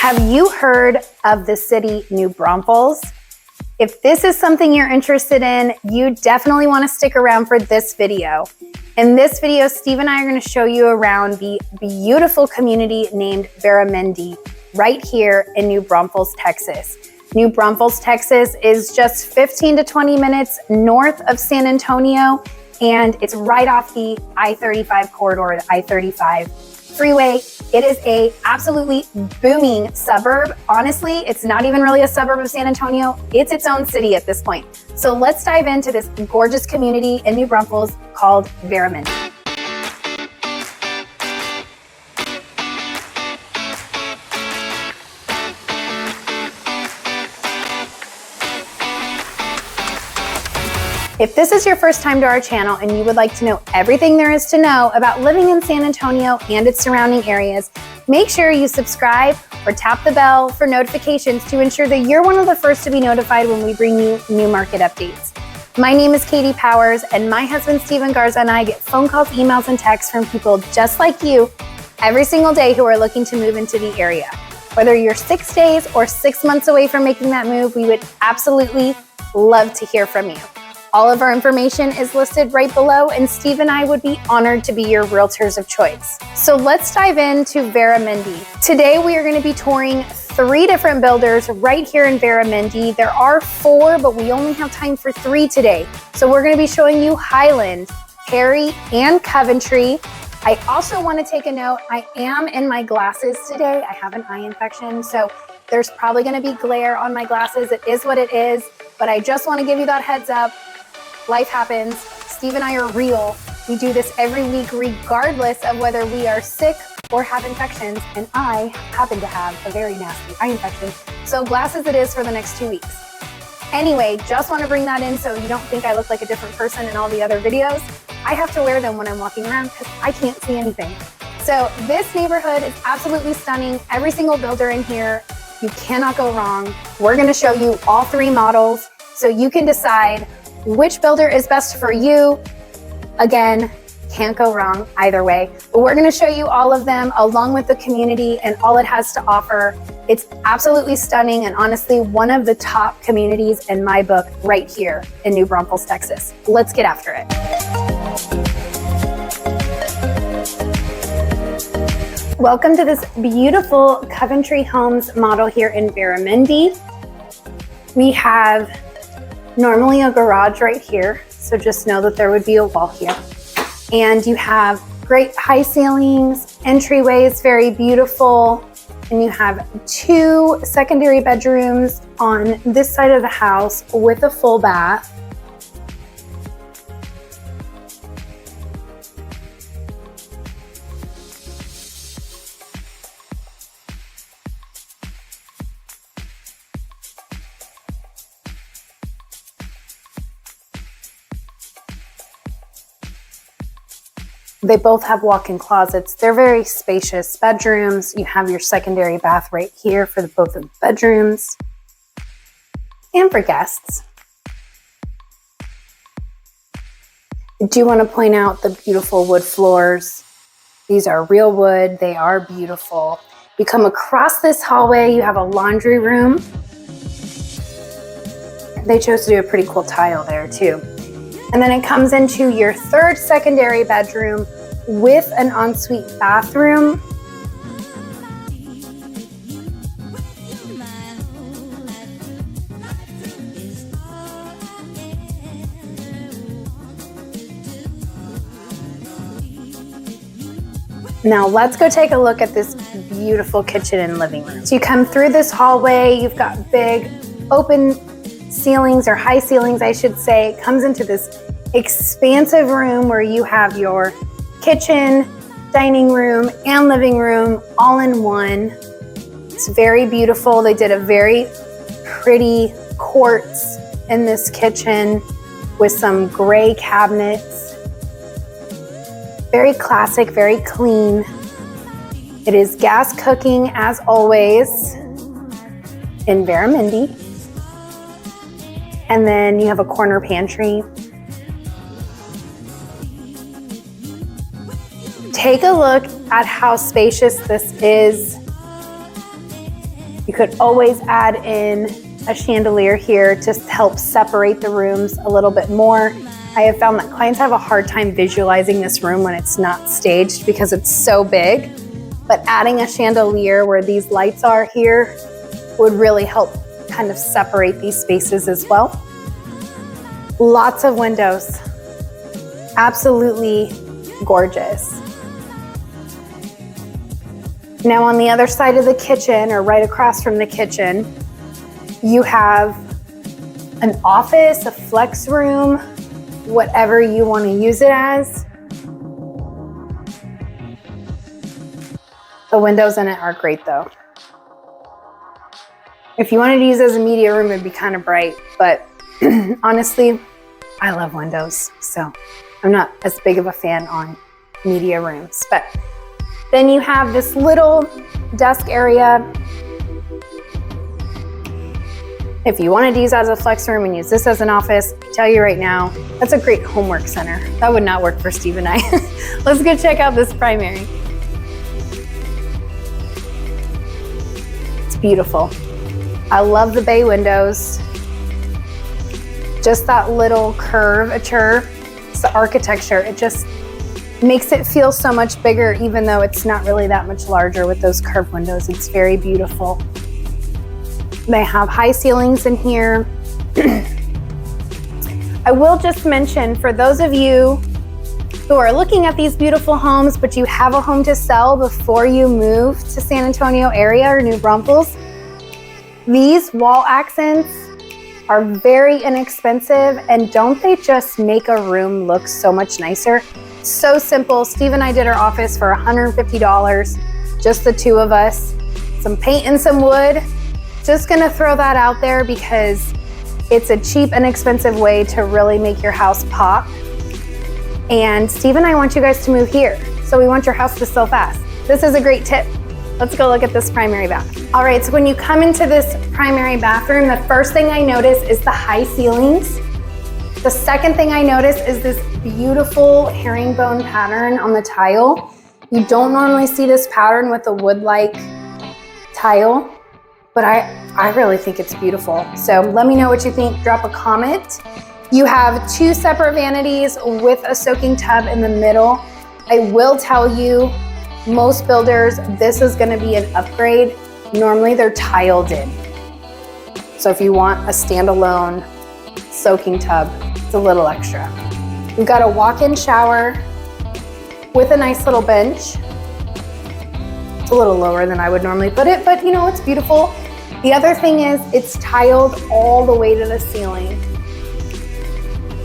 Have you heard of the city New Braunfels? If this is something you're interested in, you definitely want to stick around for this video. In this video, Steve and I are going to show you around the beautiful community named Veramendi right here in New Braunfels, Texas. New Braunfels, Texas is just 15 to 20 minutes north of San Antonio, and it's right off the I-35 corridor, the I-35 freeway. It is a absolutely booming suburb. Honestly, it's not even really a suburb of San Antonio. It's its own city at this point. So let's dive into this gorgeous community in New Braunfels called Veramendi. If this is your first time to our channel and you would like to know everything there is to know about living in San Antonio and its surrounding areas, make sure you subscribe or tap the bell for notifications to ensure that you're one of the first to be notified when we bring you new market updates. My name is Katie Powers, and my husband Steven Garza and I get phone calls, emails, and texts from people just like you every single day who are looking to move into the area. Whether you're 6 days or 6 months away from making that move, we would absolutely love to hear from you. All of our information is listed right below, and Steve and I would be honored to be your realtors of choice. So let's dive into Veramendi. Today we are going to be touring 3 different builders right here in Veramendi. There are 4, but we only have time for 3 today. So we're going to be showing you Highland, Perry, and Coventry. I also want to take a note, I am in my glasses today. I have an eye infection, so there's probably going to be glare on my glasses. It is what it is, but I just want to give you that heads up. Life happens. Steve and I are real. We do this every week regardless of whether we are sick or have infections, and I happen to have a very nasty eye infection. So glasses it is for the next 2 weeks. Anyway, just want to bring that in so you don't think I look like a different person in all the other videos. I have to wear them when I'm walking around because I can't see anything. So this neighborhood is absolutely stunning. Every single builder in here, you cannot go wrong. We're going to show you all 3 models so you can decide which builder is best for you. Again, can't go wrong either way. But we're going to show you all of them along with the community and all it has to offer. It's absolutely stunning and honestly one of the top communities in my book right here in New Braunfels, Texas. Let's get after it. Welcome to this beautiful Coventry Homes model here in Veramendi. We have normally a garage right here, so just know that there would be a wall here. And you have great high ceilings, entryways, very beautiful. And you have 2 secondary bedrooms on this side of the house with a full bath. They both have walk-in closets. They're very spacious bedrooms. You have your secondary bath right here for both of the bedrooms and for guests. I do want to point out the beautiful wood floors. These are real wood. They are beautiful. You come across this hallway, you have a laundry room. They chose to do a pretty cool tile there too. And then it comes into your 3rd secondary bedroom with an ensuite bathroom. Now let's go take a look at this beautiful kitchen and living room. So you come through this hallway, you've got big open ceilings, or high ceilings I should say. It comes into this expansive room where you have your kitchen, dining room, and living room all in one. It's very beautiful. They did a very pretty quartz in this kitchen with some gray cabinets. Very classic, very clean. It is gas cooking as always in Veramendi. And then you have a corner pantry. Take a look at how spacious this is. You could always add in a chandelier here to help separate the rooms a little bit more. I have found that clients have a hard time visualizing this room when it's not staged because it's so big, but adding a chandelier where these lights are here would really help kind of separate these spaces as well. Lots of windows, absolutely gorgeous. Now on the other side of the kitchen, or right across from the kitchen, you have an office, a flex room, whatever you want to use it as. The windows in it are great though. If you wanted to use it as a media room, it'd be kind of bright, but honestly, I love windows, so I'm not as big of a fan on media rooms. But then you have this little desk area. If you wanted to use that as a flex room and use this as an office, I tell you right now, that's a great homework center. That would not work for Steve and I. Let's go check out this primary. It's beautiful. I love the bay windows. Just that little curvature, it's the architecture. It just makes it feel so much bigger, even though it's not really that much larger with those curved windows. It's very beautiful. They have high ceilings in here. I will just mention, for those of you who are looking at these beautiful homes, but you have a home to sell before you move to San Antonio area or New Braunfels, these wall accents are very inexpensive, and don't they just make a room look so much nicer? So simple. Steve and I did our office for $150, just the two of us. Some paint and some wood. Just gonna throw that out there because it's a cheap and expensive way to really make your house pop. And Steve and I want you guys to move here, so we want your house to sell fast. This is a great tip. Let's go look at this primary bath. All right, so when you come into this primary bathroom, the first thing I notice is the high ceilings. The second thing I notice is this beautiful herringbone pattern on the tile. You don't normally see this pattern with a wood-like tile, but I really think it's beautiful. So let me know what you think, drop a comment. You have two separate vanities with a soaking tub in the middle. I will tell you, most builders, this is gonna be an upgrade. Normally they're tiled in. So if you want a standalone soaking tub, it's a little extra. We've got a walk-in shower with a nice little bench. It's a little lower than I would normally put it, but you know, it's beautiful. The other thing is it's tiled all the way to the ceiling.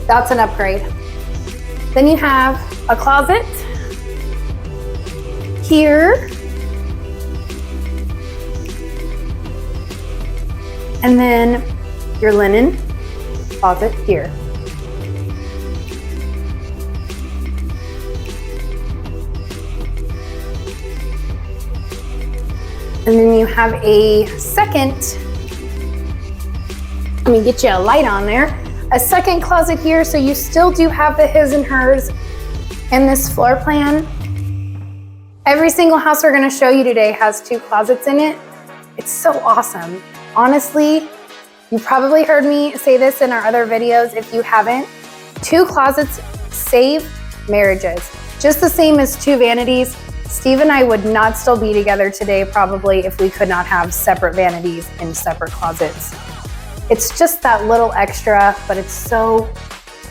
That's an upgrade. Then you have a closet here. And then your linen closet here. And then you have a second, let me get you a light on there, a second closet here, so you still do have the his and hers in this floor plan. Every single house we're gonna show you today has two closets in it. It's so awesome. Honestly, you probably heard me say this in our other videos. If you haven't, two closets save marriages. Just the same as two vanities. Steve and I would not still be together today probably if we could not have separate vanities in separate closets. It's just that little extra, but it's so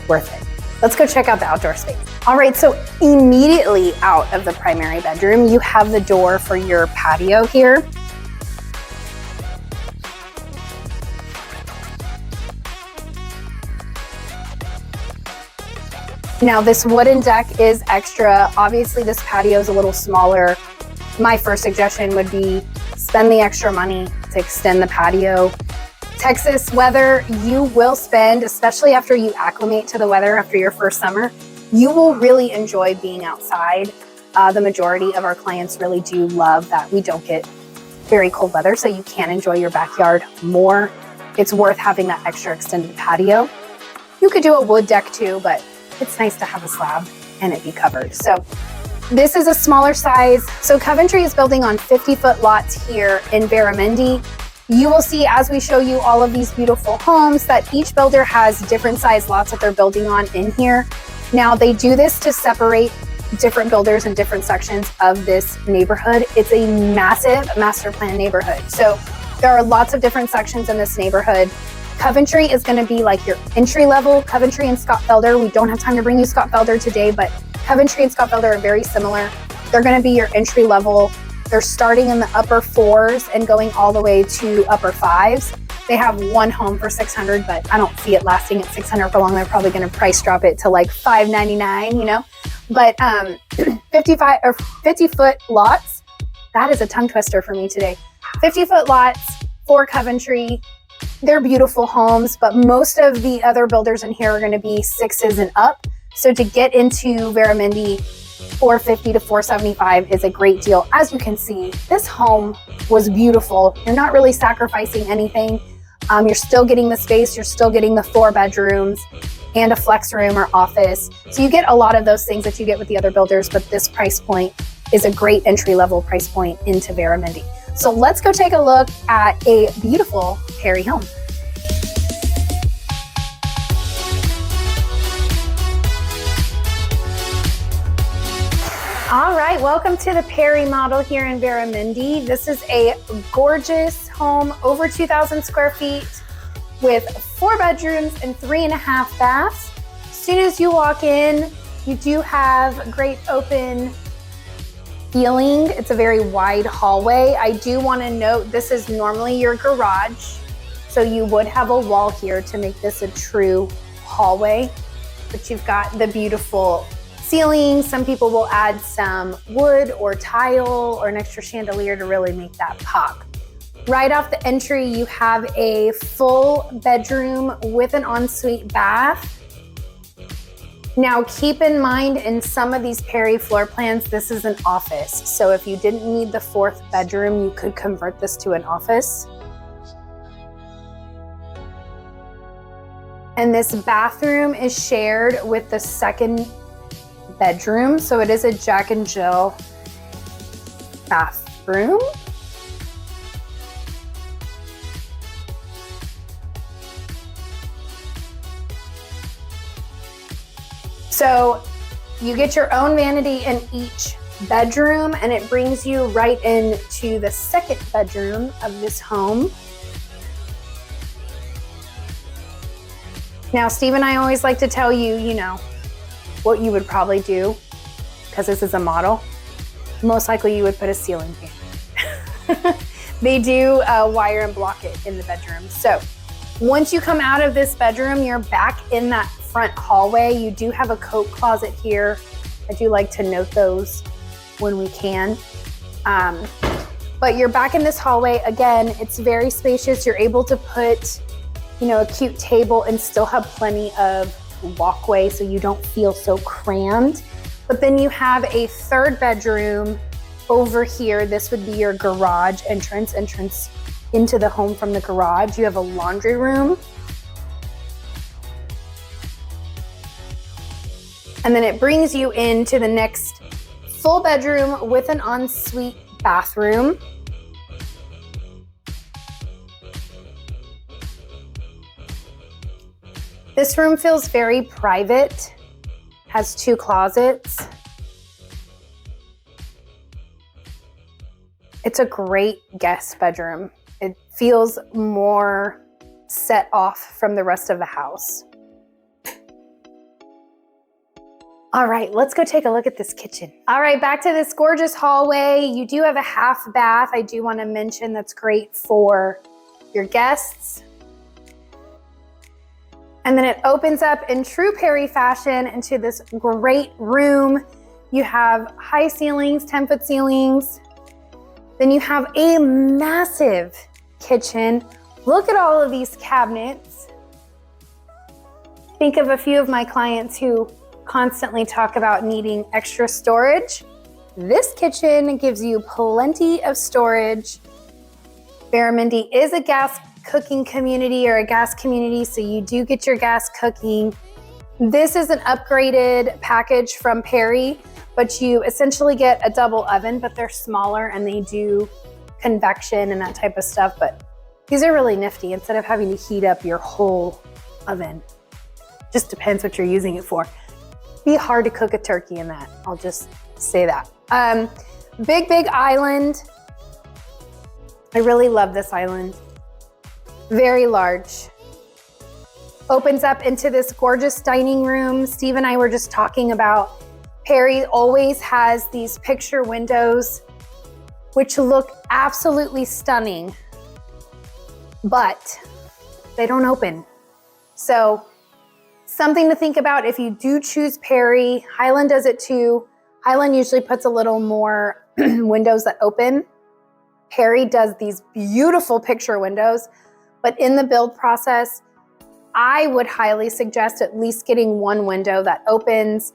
worth it. Let's go check out the outdoor space. All right, so immediately out of the primary bedroom, you have the door for your patio here. Now this wooden deck is extra. Obviously this patio is a little smaller. My first suggestion would be spend the extra money to extend the patio. Texas weather, you will spend, especially after you acclimate to the weather after your first summer, you will really enjoy being outside. The majority of our clients really do love that we don't get very cold weather, so you can enjoy your backyard more. It's worth having that extra extended patio. You could do a wood deck too, but it's nice to have a slab and it be covered. So this is a smaller size. So Coventry is building on 50-foot lots here in Veramendi. You will see as we show you all of these beautiful homes that each builder has different size lots that they're building on in here. Now they do this to separate different builders in different sections of this neighborhood. It's a massive master plan neighborhood. So there are lots of different sections in this neighborhood. Coventry is going to be like your entry level. Coventry and Scott Felder. We don't have time to bring you Scott Felder today, but Coventry and Scott Felder are very similar. They're going to be your entry level. They're starting in the upper 4s and going all the way to upper 5s. They have one home for $600, but I don't see it lasting at $600 for long. They're probably going to price drop it to like $599, you know. But 50-foot lots. That is a tongue twister for me today. 50-foot lots for Coventry. They're beautiful homes, but most of the other builders in here are going to be 6s and up. So to get into Veramendi, 450 to 475 is a great deal. As you can see, this home was beautiful. You're not really sacrificing anything. You're still getting the space. You're still getting the 4 bedrooms and a flex room or office. So you get a lot of those things that you get with the other builders, but this price point is a great entry-level price point into Veramendi. So let's go take a look at a beautiful Perry home. All right, welcome to the Perry model here in Veramendi. This is a gorgeous home, over 2,000 square feet with 4 bedrooms and 3.5 baths. As soon as you walk in, you do have great open feeling. It's a very wide hallway. I do want to note this is normally your garage, so you would have a wall here to make this a true hallway, but you've got the beautiful ceiling. Some people will add some wood or tile or an extra chandelier to really make that pop. Right off the entry, you have a full bedroom with an ensuite bath. Now keep in mind, in some of these Perry floor plans, this is an office. So if you didn't need the 4th bedroom, you could convert this to an office. And this bathroom is shared with the 2nd bedroom. So it is a Jack and Jill bathroom. So you get your own vanity in each bedroom, and it brings you right into the 2nd bedroom of this home. Now, Steve and I always like to tell you, you know, what you would probably do, because this is a model. Most likely you would put a ceiling fan. They do wire and block it in the bedroom. So once you come out of this bedroom, you're back in that front hallway. You do have a coat closet here. I do like to note those when we can. But you're back in this hallway. Again, it's very spacious. You're able to put, you know, a cute table and still have plenty of walkway so you don't feel so crammed. But then you have a 3rd bedroom over here. This would be your garage entrance into the home from the garage. You have a laundry room. And then it brings you into the next full bedroom with an ensuite bathroom. This room feels very private, has 2 closets. It's a great guest bedroom. It feels more set off from the rest of the house. All right, let's go take a look at this kitchen. All right, back to this gorgeous hallway. You do have a half bath. I do want to mention that's great for your guests. And then it opens up in true Perry fashion into this great room. You have high ceilings, 10-foot ceilings. Then you have a massive kitchen. Look at all of these cabinets. Think of a few of my clients who constantly talk about needing extra storage. This kitchen gives you plenty of storage. Veramendi is a gas cooking community or a gas community, so you do get your gas cooking. This is an upgraded package from Perry, but you essentially get a double oven, but they're smaller and they do convection and that type of stuff. But These are really nifty instead of having to heat up your whole oven. Just depends what you're using it for. Be hard to cook a turkey in that. I'll just say that. Big island. I really love this island. Very large. Opens up into this gorgeous dining room. Steve and I were just talking about Perry always has these picture windows which look absolutely stunning, but they don't open. So something to think about if you do choose Perry. Highland does it too. Highland usually puts a little more windows that open. Perry does these beautiful picture windows, but in the build process, I would highly suggest at least getting one window that opens.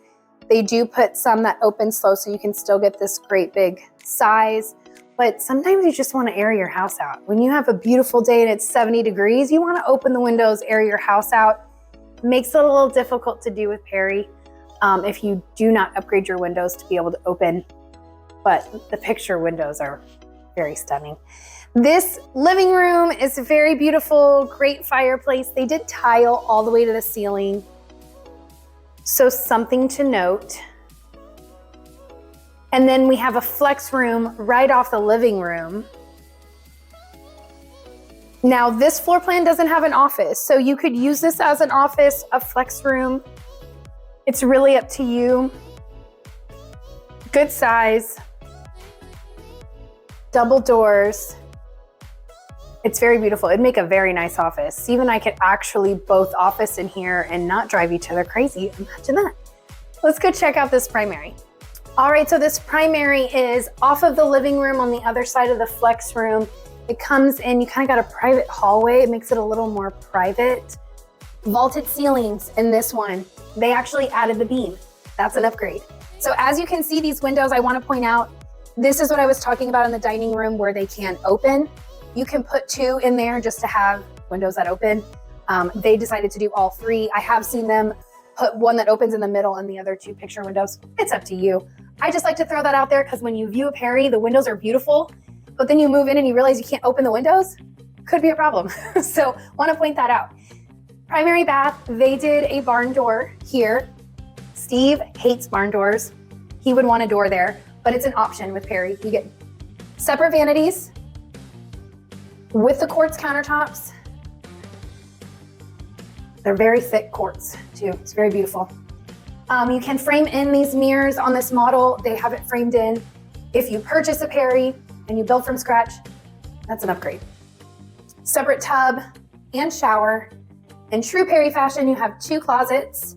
They do put some that open slow so you can still get this great big size, but sometimes you just want to air your house out. When you have a beautiful day and it's 70 degrees, you want to open the windows, air your house out. Makes it a little difficult to do with Perry if you do not upgrade your windows to be able to open, but the picture windows are very stunning. This living room is very beautiful, great fireplace. They did tile all the way to the ceiling. So something to note. And then we have a flex room right off the living room. Now this floor plan doesn't have an office, so you could use this as an office, a flex room. It's really up to you. Good size. Double doors. It's very beautiful. It'd make a very nice office. Steve and I could actually both office in here and not drive each other crazy. Imagine that. Let's go check out this primary. All right, so this primary is off of the living room on the other side of the flex room. It comes in, you kind of got a private hallway. It makes it a little more private. Vaulted ceilings in this one. They actually added the beam. That's an upgrade. So as you can see, these windows, I want to point out, this is what I was talking about in the dining room where they can open. You can put two in there just to have windows that open. They decided to do all three. I have seen them put one that opens in the middle and the other two picture windows. It's up to you. I just like to throw that out there because when you view a Perry, the windows are beautiful, but then you move in and you realize you can't open the windows. Could be a problem. So want to point that out. Primary bath, they did a barn door here. Steve hates barn doors. He would want a door there, but it's an option with Perry. You get separate vanities with the quartz countertops. They're very thick quartz too. It's very beautiful. You can frame in these mirrors on this model. They have it framed in. If you purchase a Perry and you build from scratch, that's an upgrade. Separate tub and shower. In true Perry fashion, you have two closets,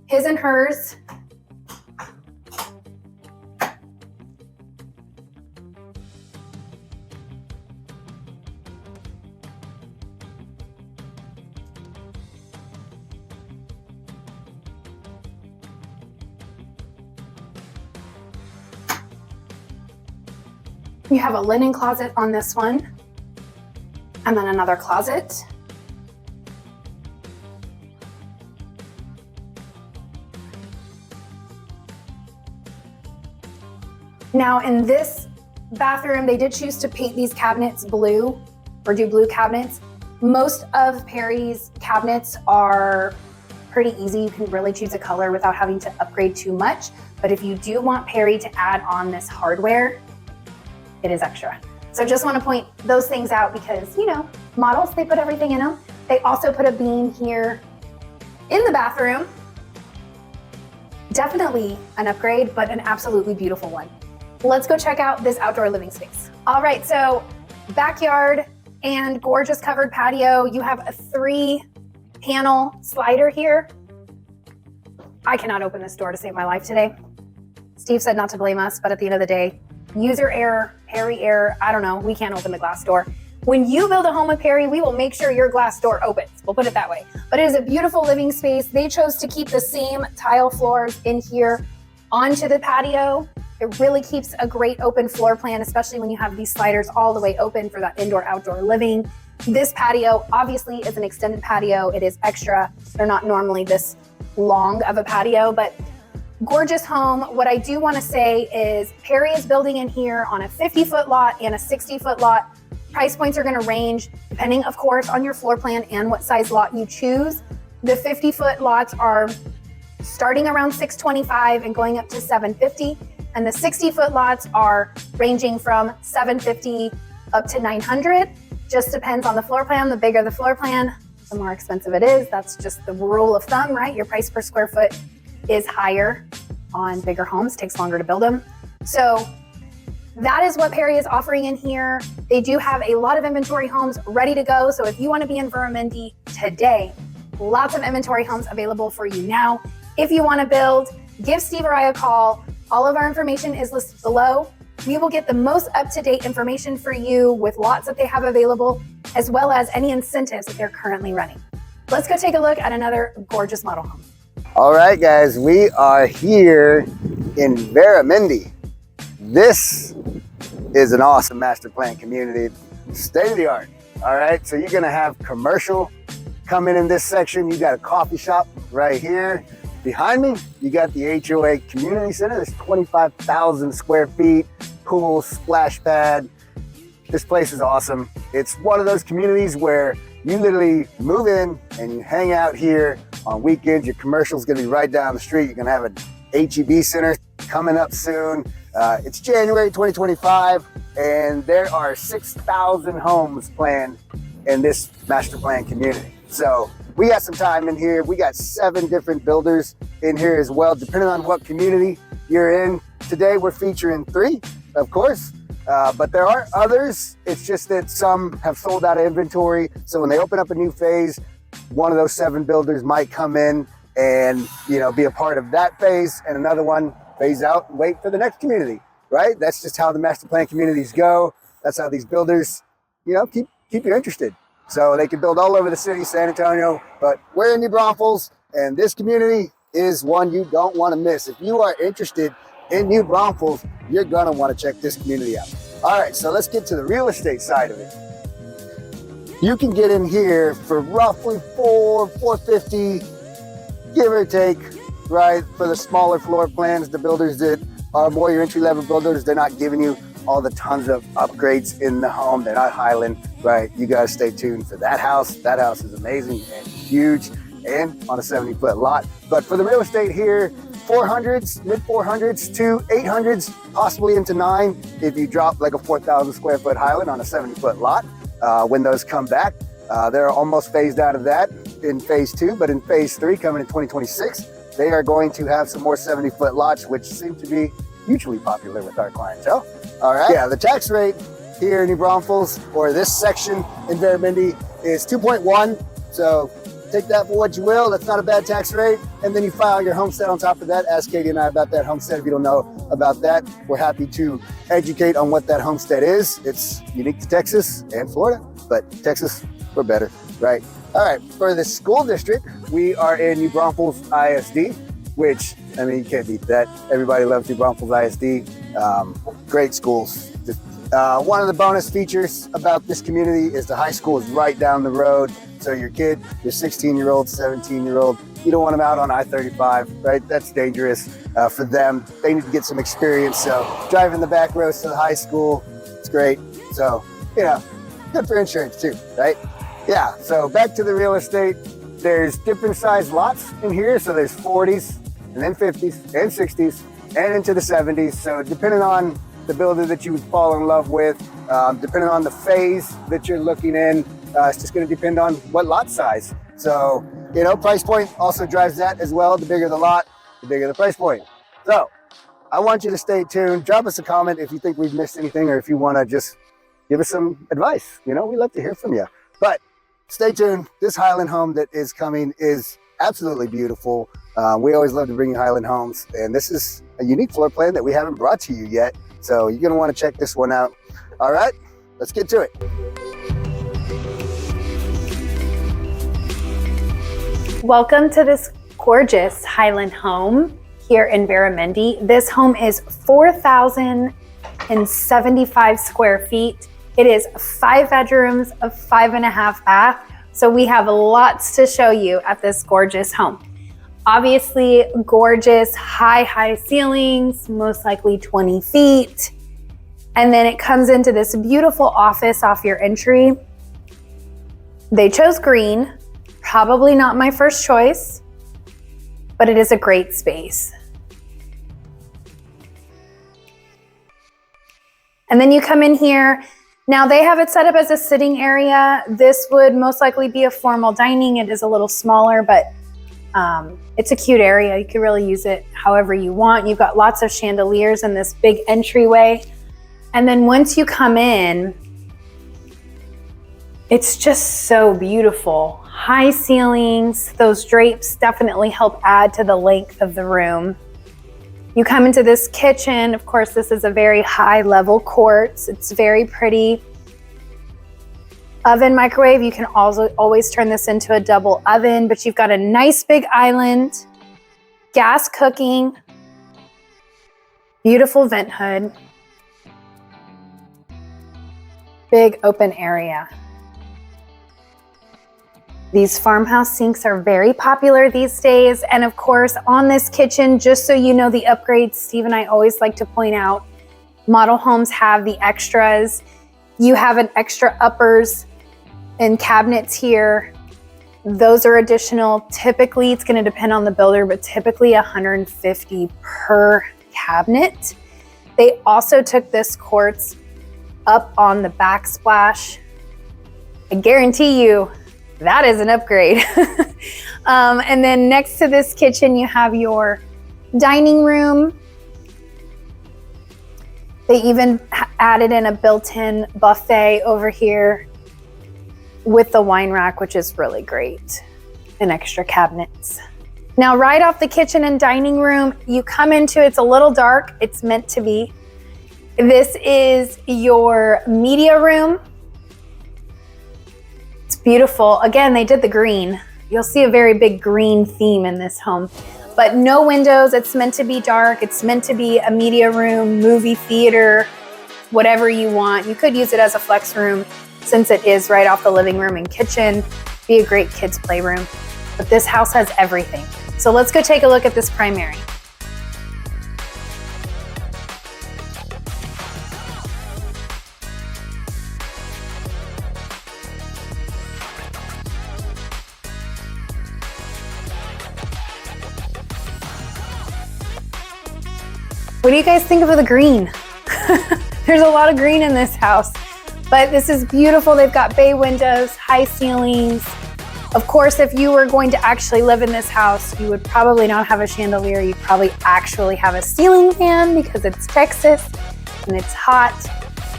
his and hers. You have a linen closet on this one, and then another closet. Now in this bathroom, they did choose to paint these cabinets blue or do blue cabinets. Most of Perry's cabinets are pretty easy. You can really choose a color without having to upgrade too much. But if you do want Perry to add on this hardware, it is extra. So just want to point those things out because, you know, models, they put everything in them. They also put a beam here in the bathroom. Definitely an upgrade, but an absolutely beautiful one. Let's go check out this outdoor living space. All right, so backyard and gorgeous covered patio. You have a 3-panel slider here. I cannot open this door to save my life today. Steve said not to blame us, but at the end of the day, user error, Perry error, I don't know, we can't open the glass door. When you build a home with Perry, we will make sure your glass door opens. We'll put it that way. But it is a beautiful living space. They chose to keep the same tile floors in here onto the patio. It really keeps a great open floor plan, especially when you have these sliders all the way open for that indoor-outdoor living. This patio obviously is an extended patio. It is extra. They're not normally this long of a patio, but gorgeous home. What I do want to say is Perry is building in here on a 50-foot lot and a 60-foot lot. Price points are going to range depending, of course, on your floor plan and what size lot you choose. The 50-foot lots are starting around $625 and going up to $750. And the 60-foot lots are ranging from $750 up to $900. Just depends on the floor plan. The bigger the floor plan, the more expensive it is. That's just the rule of thumb, right? Your price per square foot is higher on bigger homes, takes longer to build them. So that is what Perry is offering in here. They do have a lot of inventory homes ready to go. So if you want to be in Veramendi today, lots of inventory homes available for you now. If you want to build, give Steve or I a call. All of our information is listed below. We will get the most up-to-date information for you with lots that they have available, as well as any incentives that they're currently running. Let's go take a look at another gorgeous model home. All right, guys, we are here in Veramendi. This is an awesome master plan community, state of the art. All right, so you're gonna have commercial coming in this section. You got a coffee shop right here. Behind me, you got the HOA community center. There's 25,000 square feet, pool, splash pad. This place is awesome. It's one of those communities where you literally move in and you hang out here on weekends. Your commercial is gonna be right down the street. You're gonna have an HEB center coming up soon. It's January 2025, and there are 6,000 homes planned in this master plan community. So we got some time in here. We got 7 different builders in here as well, depending on what community you're in. Today, we're featuring 3, of course, but there are others. It's just that some have sold out of inventory. So when they open up a new phase, one of those 7 builders might come in and, you know, be a part of that phase, and another one phase out and wait for the next community, right? That's just how the master plan communities go. That's how these builders, you know, keep you interested. So they can build all over the city, San Antonio, but we're in New Braunfels, and this community is one you don't want to miss. If you are interested in New Braunfels, you're gonna want to check this community out. All right, so let's get to the real estate side of it. You can get in here for roughly $450, give or take, right? For the smaller floor plans, the builders that are more your entry-level builders, they're not giving you all the tons of upgrades in the home. They're not Highland, right? You guys stay tuned for that house. That house is amazing and huge and on a 70-foot lot. But for the real estate here, 400s, mid 400s to 800s, possibly into 9 if you drop like a 4,000 square foot Highland on a 70-foot lot. When those come back, they're almost phased out of that in phase 2, but in phase 3 coming in 2026, they are going to have some more 70-foot lots, which seem to be hugely popular with our clientele. All right. Yeah, the tax rate here in New Braunfels, or this section in Veramendi, is 2.1. So take that for what you will. That's not a bad tax rate. And then you file your homestead on top of that. Ask Katie and I about that homestead. If you don't know about that, we're happy to educate on what that homestead is. It's unique to Texas and Florida, but Texas, we're better, right? All right, for the school district, we are in New Braunfels ISD, which, I mean, you can't beat that. Everybody loves New Braunfels ISD. Great schools. One of the bonus features about this community is the high school is right down the road. So your kid, your 16-year-old, 17-year-old, you don't want them out on I-35, right? That's dangerous for them. They need to get some experience. So driving the back roads to the high school, it's great. So, you know, good for insurance too, right? Yeah, so back to the real estate. There's different size lots in here. So there's 40s and then 50s and 60s and into the 70s. So depending on the builder that you would fall in love with, depending on the phase that you're looking in, it's just gonna depend on what lot size. So, you know, price point also drives that as well. The bigger the lot, the bigger the price point. So I want you to stay tuned. Drop us a comment if you think we've missed anything, or if you wanna just give us some advice. You know, we love to hear from you. But stay tuned. This Highland home that is coming is absolutely beautiful. We always love to bring you Highland homes, and this is a unique floor plan that we haven't brought to you yet. So you're gonna wanna check this one out. All right, let's get to it. Welcome to this gorgeous Highland home here in Veramendi. This home is 4,075 square feet. It is 5 bedrooms, a 5.5 bath. So we have lots to show you at this gorgeous home. Obviously gorgeous, high ceilings, most likely 20 feet. And then it comes into this beautiful office off your entry. They chose green, probably not my first choice, but it is a great space. And then you come in here. Now they have it set up as a sitting area. This would most likely be a formal dining. It is a little smaller, but it's a cute area. You can really use it however you want. You've got lots of chandeliers in this big entryway. And then once you come in, it's just so beautiful. High ceilings, those drapes definitely help add to the length of the room. You come into this kitchen. Of course, this is a very high level quartz. It's very pretty. Oven, microwave, you can also always turn this into a double oven, but you've got a nice big island, gas cooking, beautiful vent hood, big open area. These farmhouse sinks are very popular these days. And of course, on this kitchen, just so you know the upgrades, Steve and I always like to point out, model homes have the extras. You have an extra uppers and cabinets here. Those are additional. Typically, it's going to depend on the builder, but typically $150 per cabinet. They also took this quartz up on the backsplash. I guarantee you that is an upgrade. And then next to this kitchen, you have your dining room. They even added in a built-in buffet over here with the wine rack, which is really great, and extra cabinets. Now, right off the kitchen and dining room, you come into, it's a little dark, it's meant to be. This is your media room. It's beautiful. Again, they did the green. You'll see a very big green theme in this home, but no windows. It's meant to be dark. It's meant to be a media room, movie theater, whatever you want. You could use it as a flex room since it is right off the living room and kitchen. Be a great kids playroom, but this house has everything. So let's go take a look at this primary. What do you guys think of the green? There's a lot of green in this house, but this is beautiful. They've got bay windows, high ceilings. Of course, if you were going to actually live in this house, you would probably not have a chandelier. You'd probably actually have a ceiling fan because it's Texas and it's hot,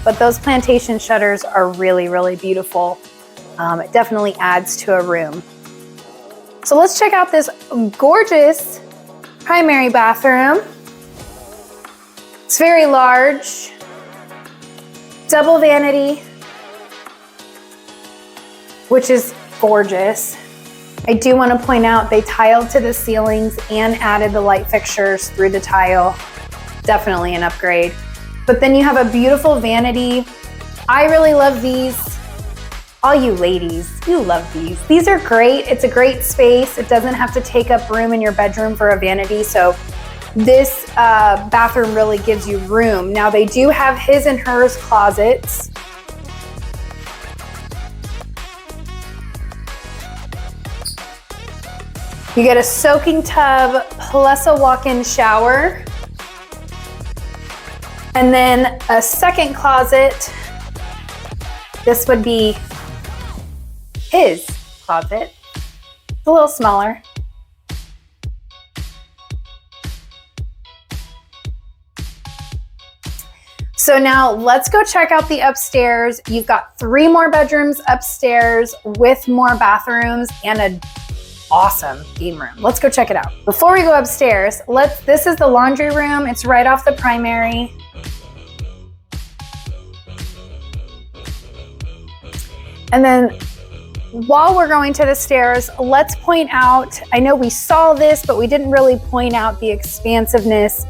but those plantation shutters are really, really beautiful. It definitely adds to a room. So let's check out this gorgeous primary bathroom. It's very large, double vanity, which is gorgeous. I do want to point out they tiled to the ceilings and added the light fixtures through the tile. Definitely an upgrade. But then you have a beautiful vanity. I really love these. All you ladies, you love these. These are great. It's a great space. It doesn't have to take up room in your bedroom for a vanity. So this bathroom really gives you room. Now they do have his and hers closets. You get a soaking tub plus a walk-in shower. And then a second closet. This would be his closet. It's a little smaller. So now let's go check out the upstairs. You've got 3 more bedrooms upstairs with more bathrooms and an awesome game room. Let's go check it out. Before we go upstairs, this is the laundry room. It's right off the primary. And then while we're going to the stairs, let's point out, I know we saw this, but we didn't really point out the expansiveness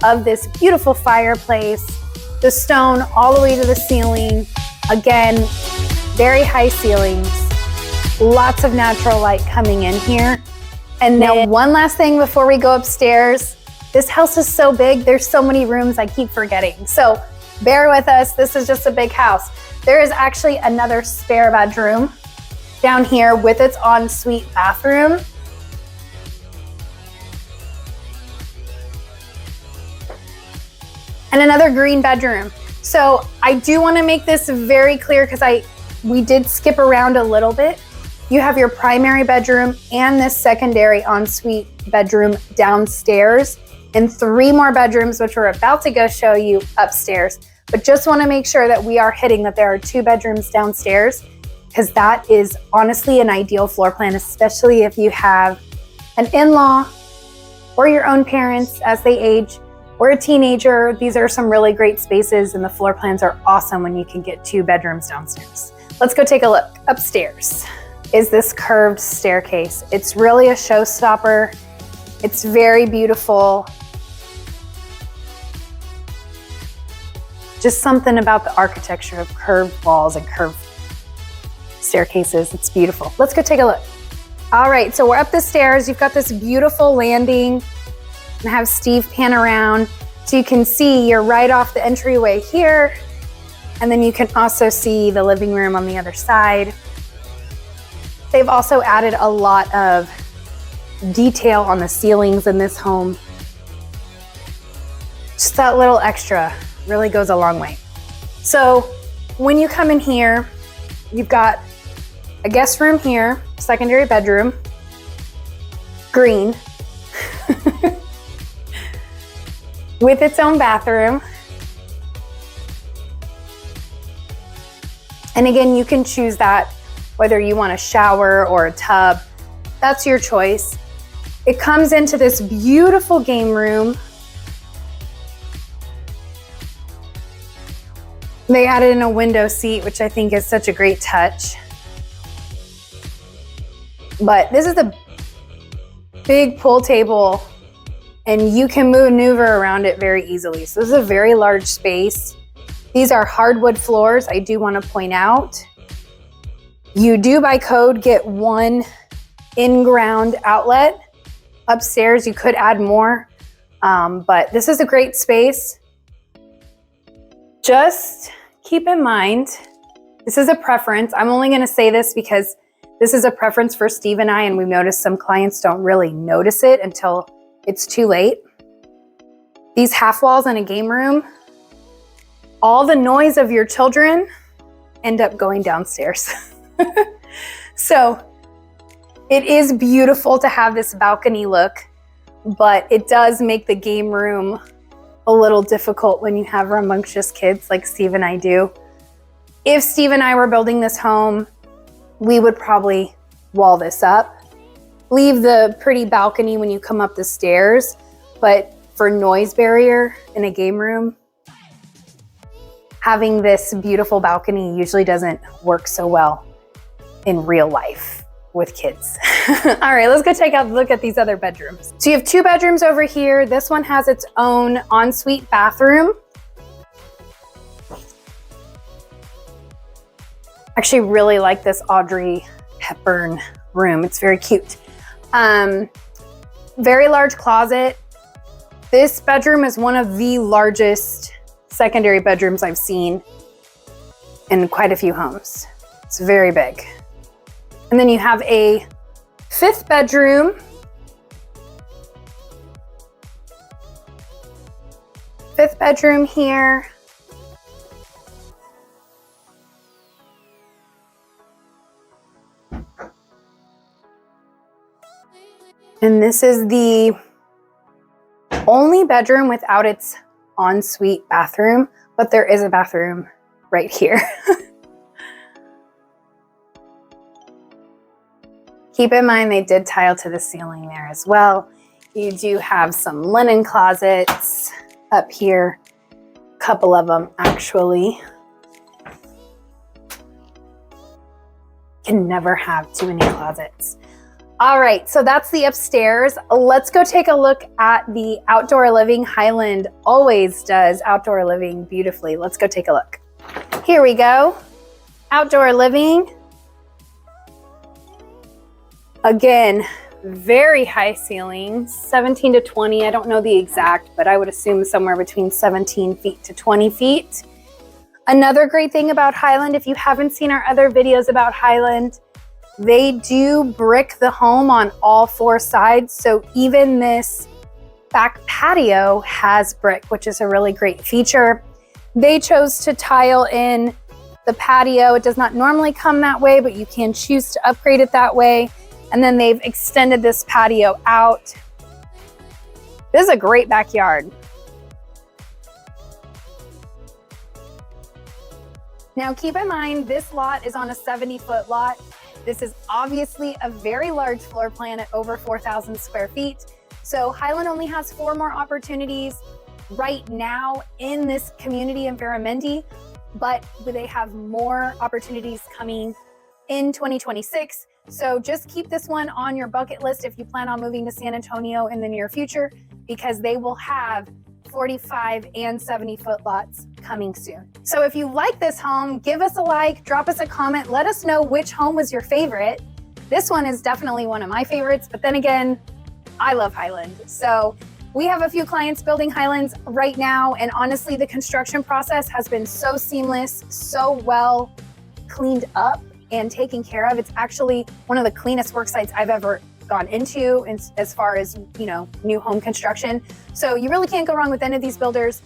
of this beautiful fireplace. The stone all the way to the ceiling. Again, very high ceilings. Lots of natural light coming in here. And now one last thing before we go upstairs. This house is so big, there's so many rooms I keep forgetting. So Bear with us, this is just a big house. There is actually another spare bedroom down here with its ensuite bathroom. And another green bedroom. So I do want to make this very clear because we did skip around a little bit. You have your primary bedroom and this secondary ensuite bedroom downstairs, and 3 more bedrooms, which we're about to go show you upstairs. But just want to make sure that we are hitting that there are 2 bedrooms downstairs, because that is honestly an ideal floor plan, especially if you have an in-law or your own parents as they age, or a teenager. These are some really great spaces, and the floor plans are awesome when you can get 2 bedrooms downstairs. Let's go take a look. Upstairs is this curved staircase. It's really a showstopper. It's very beautiful. Just something about the architecture of curved walls and curved staircases. It's beautiful. Let's go take a look. All right, so we're up the stairs. You've got this beautiful landing. And have Steve pan around so you can see you're right off the entryway here. And then you can also see the living room on the other side. They've also added a lot of detail on the ceilings in this home. Just that little extra really goes a long way. So when you come in here, you've got a guest room here, secondary bedroom, green, with its own bathroom. And again, you can choose that, whether you want a shower or a tub, that's your choice. It comes into this beautiful game room. They added in a window seat, which I think is such a great touch. But this is a big pool table, and you can maneuver around it very easily. So this is a very large space. These are hardwood floors, I do want to point out. You do by code get 1 in-ground outlet. Upstairs you could add more, but this is a great space. Just keep in mind, this is a preference. I'm only going to say this because this is a preference for Steve and I, and we've noticed some clients don't really notice it until it's too late. These half walls in a game room, all the noise of your children end up going downstairs. So it is beautiful to have this balcony look, but it does make the game room a little difficult when you have rambunctious kids like Steve and I do. If Steve and I were building this home, we would probably wall this up, leave the pretty balcony when you come up the stairs, but for noise barrier in a game room, having this beautiful balcony usually doesn't work so well in real life with kids. All right, let's go take a look at these other bedrooms. So you have 2 bedrooms over here. This one has its own ensuite bathroom. Actually really like this Audrey Hepburn room. It's very cute. Very large closet. This bedroom is one of the largest secondary bedrooms I've seen in quite a few homes. It's very big. And then you have a 5th bedroom. 5th bedroom here. And this is the only bedroom without its ensuite bathroom, but there is a bathroom right here. Keep in mind they did tile to the ceiling there as well. You do have some linen closets up here, a couple of them actually. Can never have too many closets. All right, so that's the upstairs. Let's go take a look at the outdoor living. Highland always does outdoor living beautifully. Let's go take a look. Here we go. Outdoor living. Again, very high ceilings, 17 to 20. I don't know the exact, but I would assume somewhere between 17 feet to 20 feet. Another great thing about Highland, if you haven't seen our other videos about Highland, they do brick the home on all 4 sides. So even this back patio has brick, which is a really great feature. They chose to tile in the patio. It does not normally come that way, but you can choose to upgrade it that way. And then they've extended this patio out. This is a great backyard. Now keep in mind, this lot is on a 70-foot lot. This is obviously a very large floor plan at over 4,000 square feet. So Highland only has 4 more opportunities right now in this community in Veramendi, but they have more opportunities coming in 2026. So just keep this one on your bucket list if you plan on moving to San Antonio in the near future, because they will have 45 and 70-foot lots coming soon. So if you like this home, give us a like, drop us a comment, let us know which home was your favorite. This one is definitely one of my favorites, but then again, I love Highland. So we have a few clients building Highlands right now, and honestly, the construction process has been so seamless, so well cleaned up and taken care of. It's actually one of the cleanest work sites I've ever gone into as far as, you know, new home construction. So you really can't go wrong with any of these builders.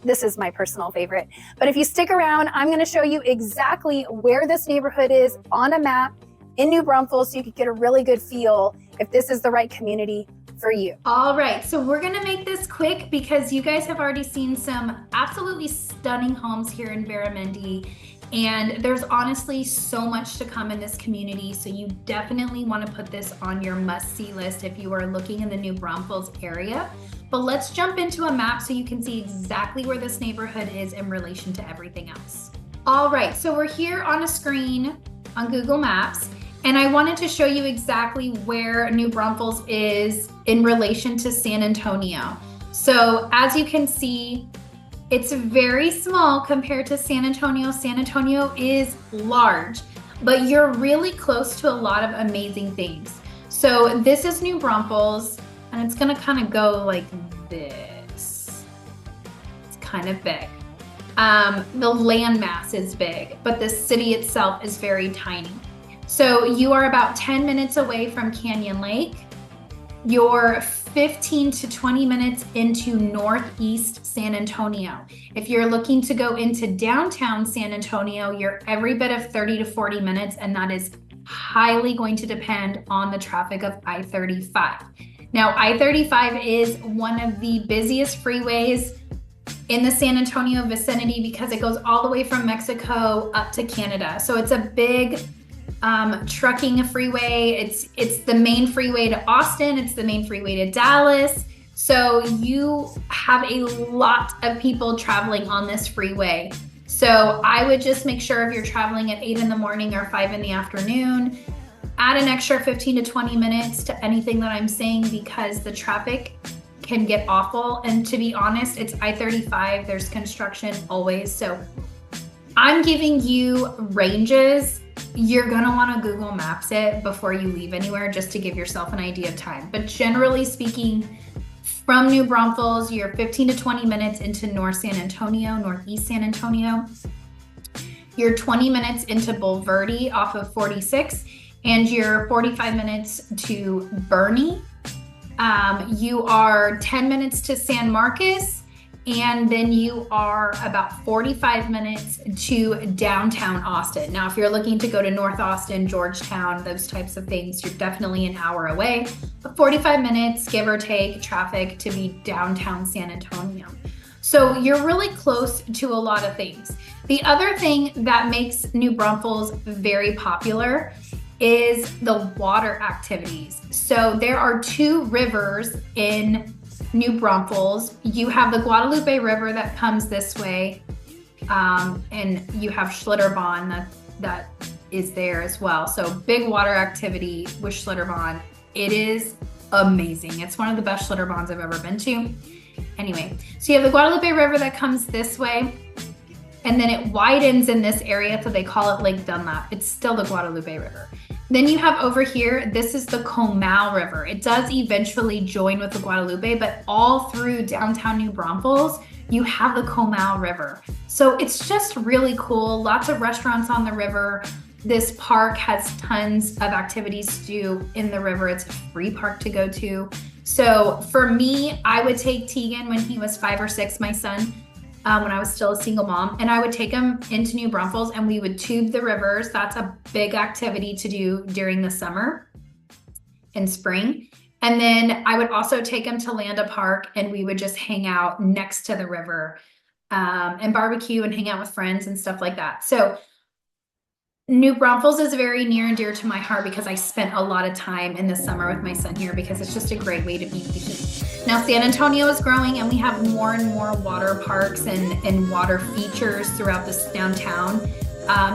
This is my personal favorite. But if you stick around, I'm going to show you exactly where this neighborhood is on a map in New Braunfels, so you could get a really good feel if this is the right community for you. All right, so we're gonna make this quick because you guys have already seen some absolutely stunning homes here in Veramendi, and there's honestly so much to come in this community, so you definitely want to put this on your must-see list if you are looking in the New Braunfels area. But let's jump into a map so you can see exactly where this neighborhood is in relation to everything else. All right, so we're here on a screen on Google Maps, and I wanted to show you exactly where New Braunfels is in relation to San Antonio. So as you can see, it's very small compared to San Antonio. San Antonio is large, but you're really close to a lot of amazing things. So this is New Braunfels, and it's gonna kind of go like this. It's kind of big. The landmass is big, but the city itself is very tiny. So you are about 10 minutes away from Canyon Lake. You're 15 to 20 minutes into Northeast San Antonio. If you're looking to go into downtown San Antonio, you're every bit of 30 to 40 minutes, and that is highly going to depend on the traffic of I-35. Now, I-35 is one of the busiest freeways in the San Antonio vicinity because it goes all the way from Mexico up to Canada. So it's a big trucking freeway. It's the main freeway to Austin. It's the main freeway to Dallas. So you have a lot of people traveling on this freeway. So I would just make sure if you're traveling at 8 in the morning or 5 in the afternoon, add an extra 15 to 20 minutes to anything that I'm saying, because the traffic can get awful. And to be honest, it's I-35. There's construction always. So I'm giving you ranges. You're gonna wanna Google Maps it before you leave anywhere, just to give yourself an idea of time. But generally speaking, from New Braunfels, you're 15 to 20 minutes into Northeast San Antonio. You're 20 minutes into Bulverde off of 46, and you're 45 minutes to Bernie. You are 10 minutes to San Marcos, and then you are about 45 minutes to downtown Austin. Now, if you're looking to go to North Austin, Georgetown, those types of things, you're definitely an hour away, but 45 minutes, give or take, traffic to be downtown San Antonio. So you're really close to a lot of things. The other thing that makes New Braunfels very popular is the water activities. So there are 2 rivers in New Braunfels. You have the Guadalupe River that comes this way, and you have Schlitterbahn that is there as well. So big water activity with Schlitterbahn. It is amazing. It's one of the best Schlitterbahns I've ever been to. Anyway, so you have the Guadalupe River that comes this way, and then it widens in this area, so they call it Lake Dunlap. It's still the Guadalupe River. Then you have over here, this is the Comal River. It does eventually join with the Guadalupe, but all through downtown New Braunfels, you have the Comal River. So it's just really cool. Lots of restaurants on the river. This park has tons of activities to do in the river. It's a free park to go to. So for me, I would take Tegan when he was 5 or 6, my son, when I was still a single mom, and I would take him into New Braunfels and we would tube the rivers. That's a big activity to do during the summer and spring. And then I would also take him to Landa Park and we would just hang out next to the river and barbecue and hang out with friends and stuff like that. So New Braunfels is very near and dear to my heart because I spent a lot of time in the summer with my son here because it's just a great way to beat the heat. Now San Antonio is growing and we have more and more water parks and water features throughout this downtown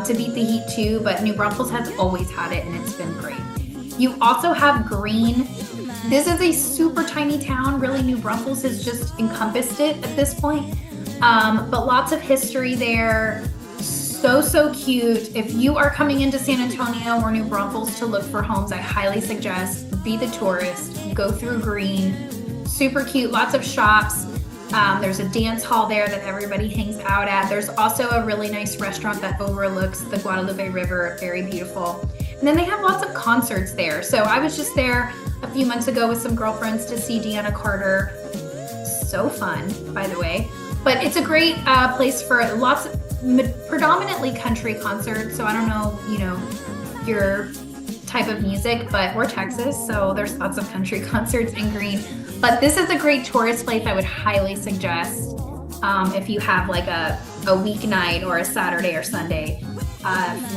to beat the heat too, but New Braunfels has always had it and it's been great. You also have green. This is a super tiny town. Really, New Braunfels has just encompassed it at this point, but lots of history there. So cute. If you are coming into San Antonio or New Braunfels to look for homes, I highly suggest be the tourist, go through green. Super cute, lots of shops. There's a dance hall there that everybody hangs out at. There's also a really nice restaurant that overlooks the Guadalupe River, very beautiful. And then they have lots of concerts there. So I was just there a few months ago with some girlfriends to see Deanna Carter. So fun, by the way. But it's a great place for lots of predominantly country concerts. So I don't know, your type of music, but we're Texas, so there's lots of country concerts in green. But this is a great tourist place I would highly suggest if you have like a weeknight or a Saturday or Sunday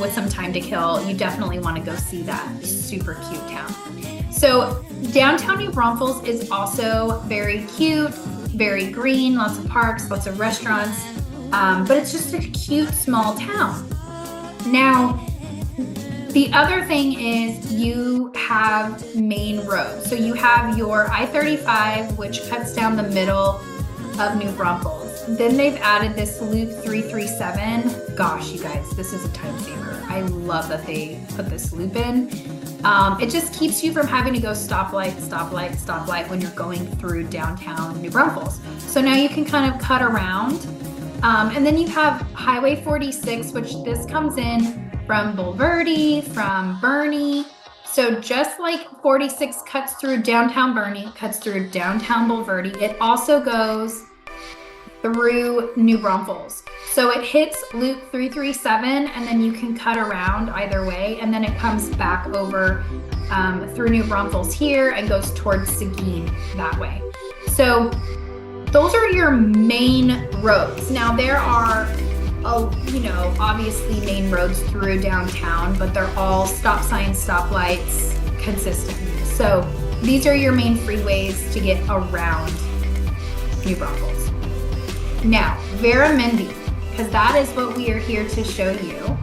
with some time to kill. You definitely want to go see that super cute town. So downtown New Braunfels is also very cute, very green, lots of parks, lots of restaurants. But it's just a cute small town. Now, the other thing is you have main roads. So you have your I-35, which cuts down the middle of New Braunfels. Then they've added this Loop 337. Gosh, you guys, this is a time saver. I love that they put this loop in. It just keeps you from having to go stoplight when you're going through downtown New Braunfels. So now you can kind of cut around. And then you have Highway 46, which this comes in from Bulverde, from Bernie. So just like 46 cuts through downtown Bernie, cuts through downtown Bulverde, it also goes through New Braunfels. So it hits Loop 337 and then you can cut around either way. And then it comes back over through New Braunfels here and goes towards Seguin that way. So those are your main roads. Now there are, obviously main roads through downtown, but they're all stop signs, stoplights consistently. So these are your main freeways to get around New Braunfels. Now, Veramendi, because that is what we are here to show you,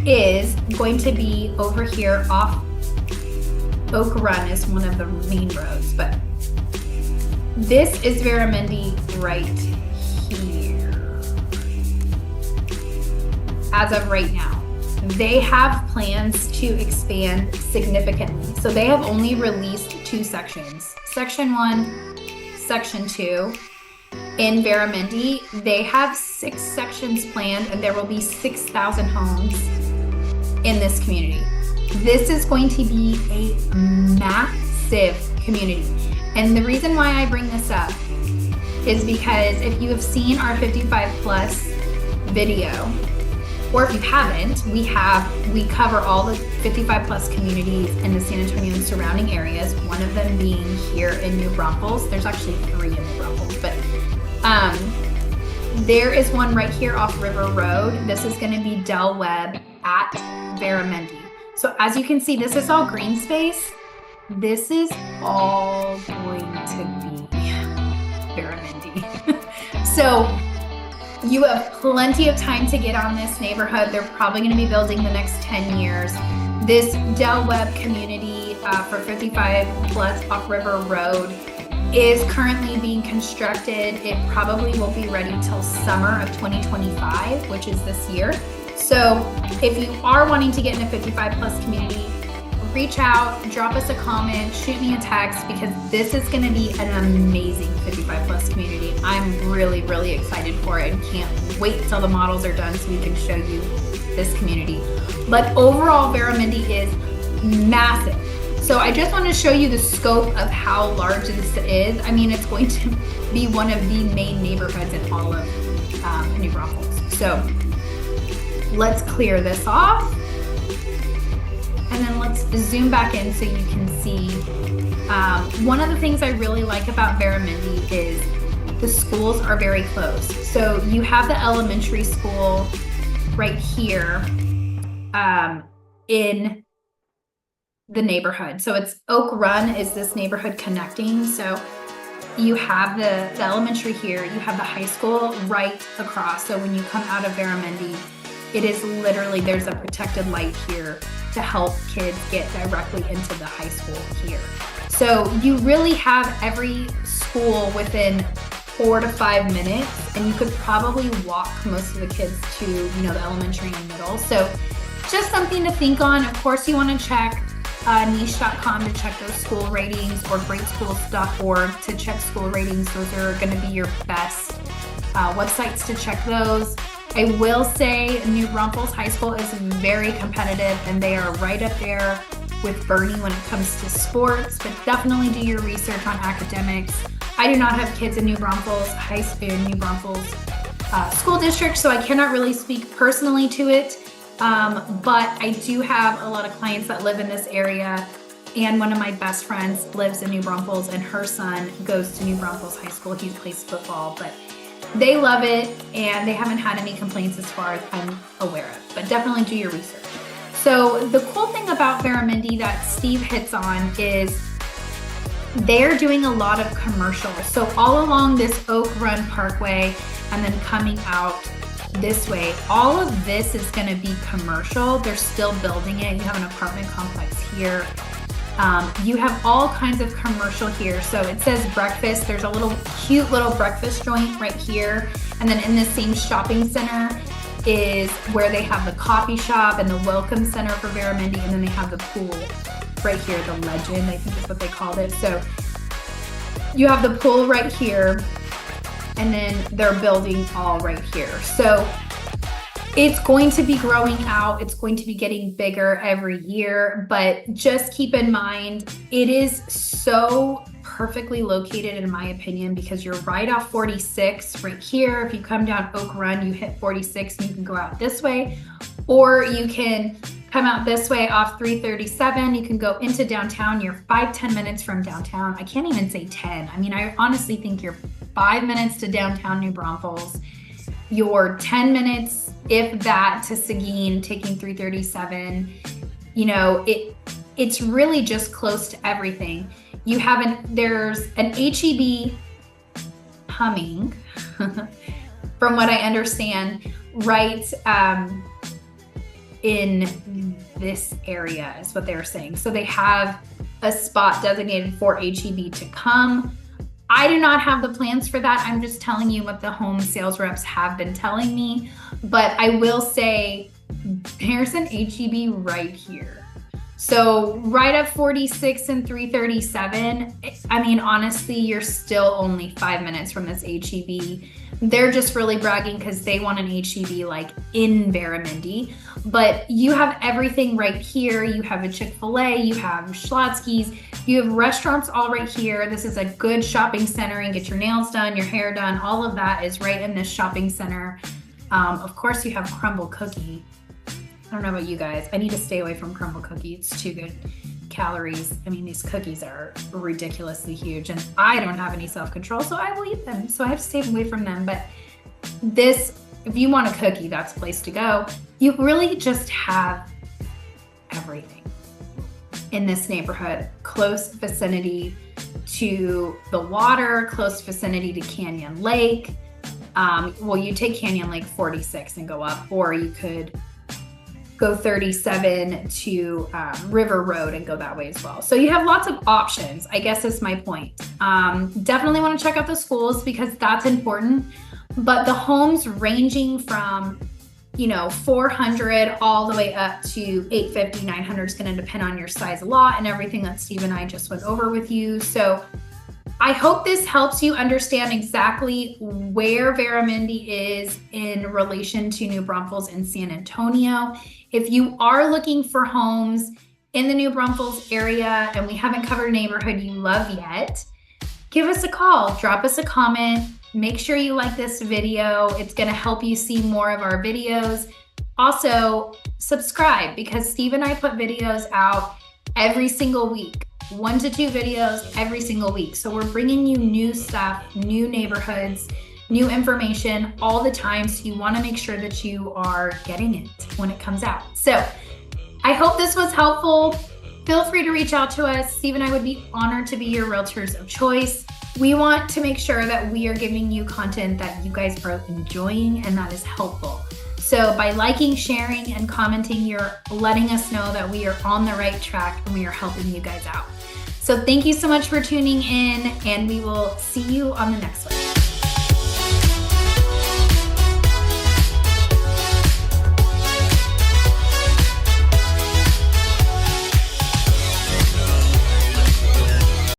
is going to be over here off Oak Run is one of the main roads, but this is Veramendi right here. As of right now, they have plans to expand significantly. So they have only released 2 sections, Section 1, Section 2. In Veramendi, they have 6 sections planned and there will be 6,000 homes in this community. This is going to be a massive community. And the reason why I bring this up is because if you have seen our 55 plus video, or if you haven't, we cover all the 55 plus communities in the San Antonio and surrounding areas, one of them being here in New Braunfels. There's actually 3 in New Braunfels, but there is one right here off River Road. This is going to be Del Webb at Veramendi. So as you can see, this is all green space. This is all going to be Veramendi. So you have plenty of time to get on this neighborhood. They're probably going to be building the next 10 years. This Del Webb community for 55 plus off River Road is currently being constructed. It probably won't be ready till summer of 2025, which is this year. So if you are wanting to get in a 55 plus community, reach out, drop us a comment, shoot me a text, because this is going to be an amazing 55 plus community. I'm really, really excited for it and can't wait till the models are done so we can show you this community. But overall, Veramendi is massive. So I just want to show you the scope of how large this is. I mean, it's going to be one of the main neighborhoods in all of New Braunfels. So let's clear this off. And then let's zoom back in so you can see. One of the things I really like about Veramendi is the schools are very close. So you have the elementary school right here in the neighborhood. So it's Oak Run is this neighborhood connecting. So you have the elementary here, you have the high school right across. So when you come out of Veramendi, it is literally, there's a protected light here to help kids get directly into the high school here. So you really have every school within 4 to 5 minutes, and you could probably walk most of the kids to, you know, the elementary and middle. So just something to think on. Of course, you want to check niche.com to check those school ratings, or greatschools.org to check school ratings. Those are going to be your best websites to check those. I will say New Braunfels High School is very competitive, and they are right up there with Bernie when it comes to sports, but definitely do your research on academics. I do not have kids in New Braunfels High School, New Braunfels School District, so I cannot really speak personally to it, but I do have a lot of clients that live in this area, and one of my best friends lives in New Braunfels, and her son goes to New Braunfels High School. He plays football, but they love it, and they haven't had any complaints as far as I'm aware of, but definitely do your research. So the cool thing about Veramendi that Steve hits on is they're doing a lot of commercial. So all along this Oak Run Parkway and then coming out this way, all of this is going to be commercial. They're still building it. You have an apartment complex here. You have all kinds of commercial here. So it says breakfast. There's a little cute little breakfast joint right here. And then in the same shopping center is where they have the coffee shop and the welcome center for Veramendi. And then they have the pool right here, the Legend, I think is what they called it. So you have the pool right here, and then they're building all right here. So it's going to be growing out. It's going to be getting bigger every year, but just keep in mind, it is so perfectly located in my opinion, because you're right off 46 right here. If you come down Oak Run, you hit 46 and you can go out this way, or you can come out this way off 337. You can go into downtown. You're 5-10 minutes from downtown. I can't even say 10. I mean, I honestly think you're 5 minutes to downtown New Braunfels. You're 10 minutes, if that, to Seguin, taking 337. You know, it's really just close to everything. You have there's an HEB coming, from what I understand, right in this area is what they were saying. So they have a spot designated for HEB to come. I do not have the plans for that. I'm just telling you what the home sales reps have been telling me. But I will say there's an HEB right here. So right at 46 and 337, I mean, honestly, you're still only 5 minutes from this HEB. They're just really bragging because they want an HEB like in Veramendi. But you have everything right here. You have a Chick-fil-A, you have Schlotzsky's, you have restaurants all right here. This is a good shopping center, and get your nails done, your hair done. All of that is right in this shopping center. Of course, you have Crumble Cookie. I don't know about you guys. I need to stay away from Crumble Cookie. It's too good calories. I mean, these cookies are ridiculously huge, and I don't have any self-control, so I will eat them. So I have to stay away from them. But this, if you want a cookie, that's the place to go. You really just have everything in this neighborhood. Close vicinity to the water, close vicinity to Canyon Lake. Well, you take Canyon Lake 46 and go up, or you could go 37 to River Road and go that way as well. So you have lots of options, I guess is my point. Definitely want to check out the schools because that's important, but the homes ranging from $400 all the way up to $850, $900 is going to depend on your size of lot and everything that Steve and I just went over with you. So I hope this helps you understand exactly where Veramendi is in relation to New Braunfels and San Antonio. If you are looking for homes in the New Braunfels area and we haven't covered a neighborhood you love yet, give us a call, drop us a comment. Make sure you like this video. It's gonna help you see more of our videos. Also, subscribe, because Steve and I put videos out every single week, 1 to 2 videos every single week. So we're bringing you new stuff, new neighborhoods, new information all the time. So you wanna make sure that you are getting it when it comes out. So I hope this was helpful. Feel free to reach out to us. Steve and I would be honored to be your realtors of choice. We want to make sure that we are giving you content that you guys are enjoying and that is helpful. So by liking, sharing, and commenting, you're letting us know that we are on the right track and we are helping you guys out. So thank you so much for tuning in, and we will see you on the next one.